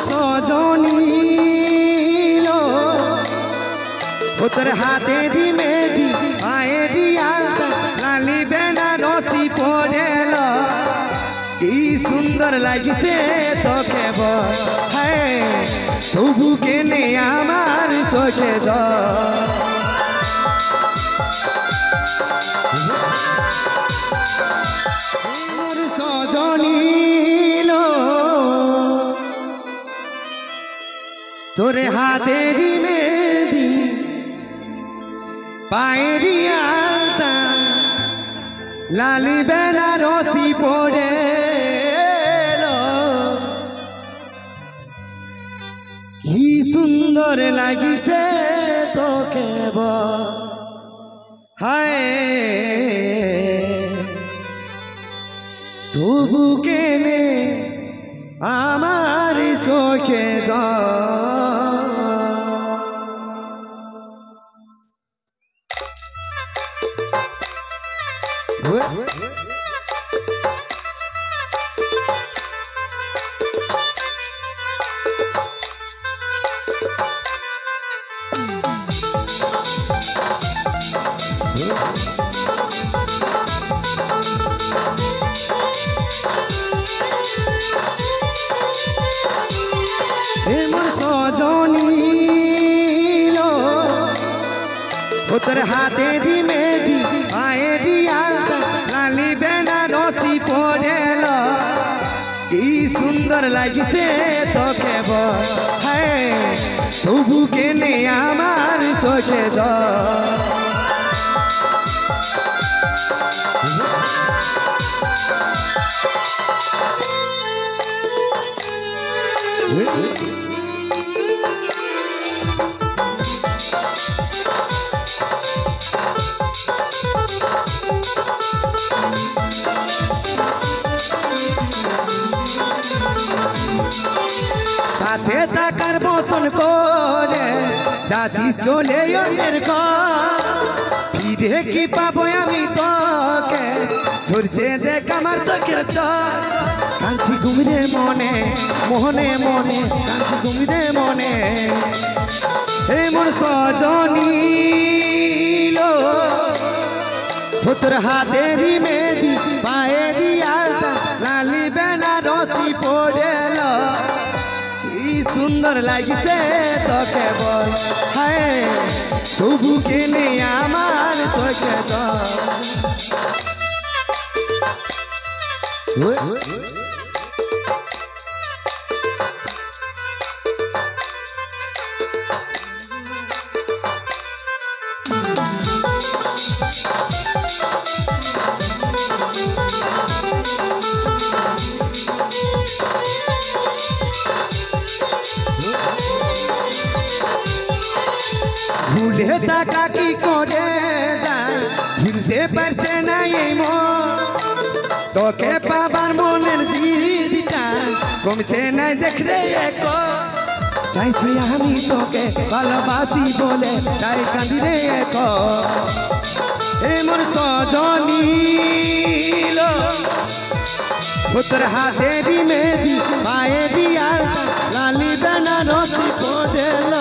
সজনী তোর হাতেরই মেহেদি পায়েরই আলতা লালি বেনারসি পড়েল কি সুন্দর লাগছে তোকে বল হ্যাঁ তবু কেনে আমার চোখে জল সজনী তোর হাতেরই মেহেদি পায়েরই আলতা লালি বেনারসি পড়েল কি সুন্দর লাগিছে তোকে বল হায় তবু কেনে আমার চোখে জল সজনী তোর হাতেরই মেহেদি পায়েরই আলতা লালি বেনারসি পড়েল কি সুন্দর লাগছে তোকে বল হ্যাঁ তবু কেনে আমার চোখে জল সাথে থাকার বচন করে যাচ্ছিস চলে অন্যের ঘর ফিরে কি পাবো আমি তোকে ঝরছে দেখ আমার চোখের চল কাঁদছি ঘুমরে মনে মোহনে মনে কাঁদছি ঘুমরে মনে হে মোর সজনী তোর হাতেরই মেহেদি পায়েরই আলতা লালি বেনারসি পড়েল কি সুন্দর লাগছে তোকে বল হ্যাঁ তবু কেনে আমার চোখে জল ভুলে থাকা কি করে যায় ভুলতে পারছে না এই মন তোকে পাবার মনের জিদটা কমছে না দেখলে চাইছি আমি তোকে ভালোবাসি বলে তাই কাঁদি রে এ মোর সজনী তোর হাতেরই মেহেদি পায়েরই আলতা লালি বেনারসি পড়েল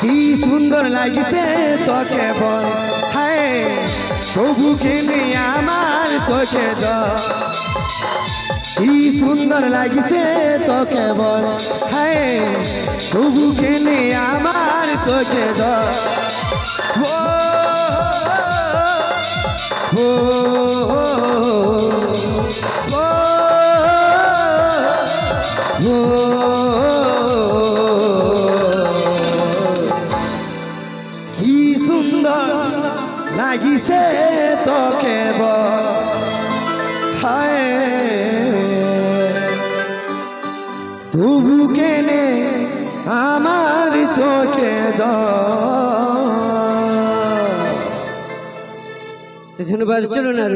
কি সুন্দর লাগছে তোকে বল হায় তবু কেনে আমার চোখে জল কি সুন্দর লাগছে তোকে বল হায় তবু কেনে আমার চোখে জল ও কি সুন্দর লাগিছে তোকে বল হায় তবু কেনে আমার চোখে জল। ধন্যবাদ, চলুন আর